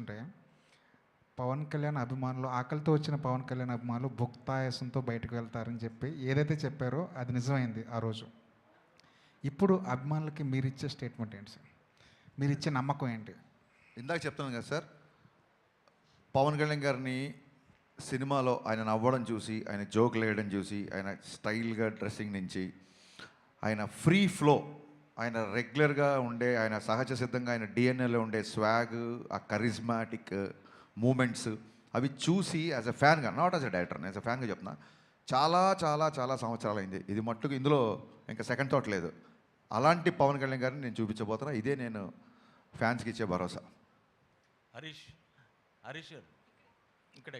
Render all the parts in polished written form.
చూసుకుంటే పవన్ కళ్యాణ్ అభిమానులు, ఆకలితో వచ్చిన పవన్ కళ్యాణ్ అభిమానులు భుక్తాయాసంతో బయటకు వెళ్తారని చెప్పి ఏదైతే చెప్పారో అది నిజమైంది ఆ రోజు. ఇప్పుడు అభిమానులకి మీరిచ్చే స్టేట్మెంట్ ఏంటి సార్? మీరిచ్చే నమ్మకం ఏంటి? ఇందాక చెప్తున్నాను కదా సార్, పవన్ కళ్యాణ్ గారిని సినిమాలో ఆయన నవ్వడం చూసి, ఆయన జోకులు వేయడం చూసి, ఆయన స్టైల్గా డ్రెస్సింగ్ నుంచి, ఆయన ఫ్రీ ఫ్లో, ఆయన రెగ్యులర్గా ఉండే, ఆయన సహజ సిద్ధంగా ఆయన డిఎన్ఏలో ఉండే స్వాగ్, ఆ కరిజ్మాటిక్ మూమెంట్స్ అవి చూసి యాజ్ ఎ ఫ్యాన్గా, not as a director, as a ఫ్యాన్గా చెప్తున్నా, చాలా చాలా చాలా సంవత్సరాలు అయింది. ఇది మట్టుకు ఇందులో ఇంకా సెకండ్ థాట్ లేదు. అలాంటి పవన్ కళ్యాణ్ గారిని నేను చూపించబోతున్నా. ఇదే నేను ఫ్యాన్స్కి ఇచ్చే భరోసా. హరీష్ ఇక్కడ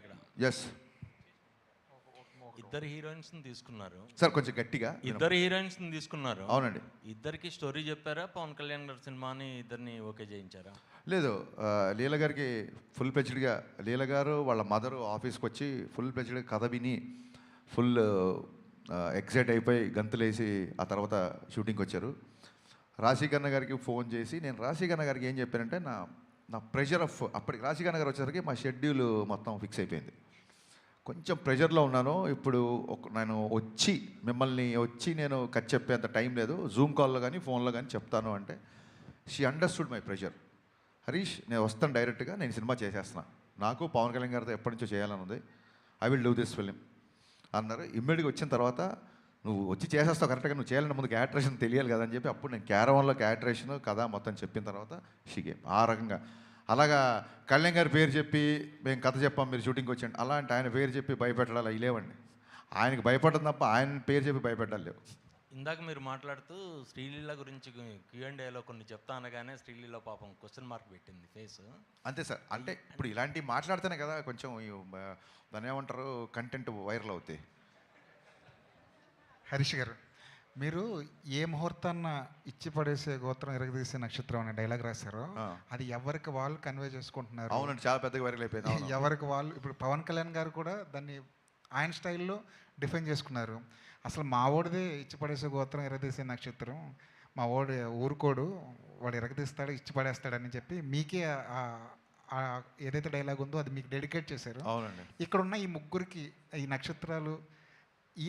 ఎస్, ఇద్దరు హీరోయిన్స్ తీసుకున్నారు సార్ కొంచెం గట్టిగా. ఇద్దరు హీరోయిన్స్ తీసుకున్నారు. అవునండి. ఇద్దరికి స్టోరీ చెప్పారా? పవన్ కళ్యాణ్ గారి సినిమాని ఇద్దరిని ఓకే చేయించారా? లేదు, లీల గారికి ఫుల్ ప్లెజ్డ్గా, లీల గారు వాళ్ళ మదరు ఆఫీస్కి వచ్చి ఫుల్ ప్లెజ్డ్గా కథ విని ఫుల్ ఎక్సైట్ అయిపోయి గంతులేసి ఆ తర్వాత షూటింగ్కి వచ్చారు. రాశీకన్న గారికి ఫోన్ చేసి నేను రాశీకన్న గారికి ఏం చెప్పానంటే, నా ప్రెషర్ ఆఫ్, అప్పటికి రాశీకన్న గారు వచ్చేసరికి మా షెడ్యూల్ మొత్తం ఫిక్స్ అయిపోయింది. కొంచెం ప్రెషర్లో ఉన్నాను. ఇప్పుడు నేను మిమ్మల్ని వచ్చి నేను కట్ చెప్పేంత టైం లేదు, జూమ్ కాల్లో కానీ ఫోన్లో కానీ చెప్తాను అంటే she understood my pressure. Harish, నేను వస్తాను డైరెక్ట్గా, నేను సినిమా చేసేస్తున్నా, నాకు పవన్ కళ్యాణ్ గారితో ఎప్పటి నుంచో చేయాలని ఉంది, I will do this film అన్నారు. ఇమ్మీడియట్గా వచ్చిన తర్వాత నువ్వు వచ్చి చేసేస్తావు కరెక్ట్గా, నువ్వు చేయాలని ముందు క్యారెక్టరేషన్ తెలియాలి కదా అని చెప్పి అప్పుడు నేను క్యారవాన్లో క్యారెక్టరేషన్ కథ మొత్తం చెప్పిన తర్వాత షీగే ఆ రకంగా. అలాగా కళ్యాణ్ గారి పేరు చెప్పి మేము కథ చెప్పాం, మీరు షూటింగ్కి వచ్చాండి, అలాంటి ఆయన పేరు చెప్పి భయపెట్టాలి అవి లేవండి. ఆయనకి భయపడడం తప్ప ఆయన పేరు చెప్పి భయపెట్టాలి లేవు. ఇందాక మీరు మాట్లాడుతూ శ్రీలీల గురించి Q&Aలో కొన్ని చెప్తా అనగానే శ్రీలీల పాపం క్వశ్చన్ మార్క్ పెట్టింది ఫేస్. అంతే సార్, అంటే ఇప్పుడు ఇలాంటివి మాట్లాడితేనే కదా కొంచెం దాన్ని ఏమంటారు, కంటెంట్ వైరల్ అవుతాయి. హరీష్ గారు, మీరు ఏ ముహూర్తాన్న ఇచ్చి పడేసే గోత్రం ఎరగదీసే నక్షత్రం అనే డైలాగ్ రాశారో అది ఎవరికి వాళ్ళు కన్వే చేసుకుంటున్నారు. అవునండి, చాలా పెద్దగా వైరల్ అయిపోయింది. ఎవరికి వాళ్ళు, ఇప్పుడు పవన్ కళ్యాణ్ గారు కూడా దాన్ని ఆయన స్టైల్లో డిఫైన్ చేసుకున్నారు. అసలు మా ఓడిదే ఇచ్చి పడేసే గోత్రం ఎరగదీసే నక్షత్రం, మా ఓడి ఊరుకోడు, వాడు ఎరగదీస్తాడు ఇచ్చి పడేస్తాడని చెప్పి మీకే ఏదైతే డైలాగ్ ఉందో అది మీకు డెడికేట్ చేశారు. అవునండి. ఇక్కడ ఉన్న ఈ ముగ్గురికి ఈ నక్షత్రాలు, ఈ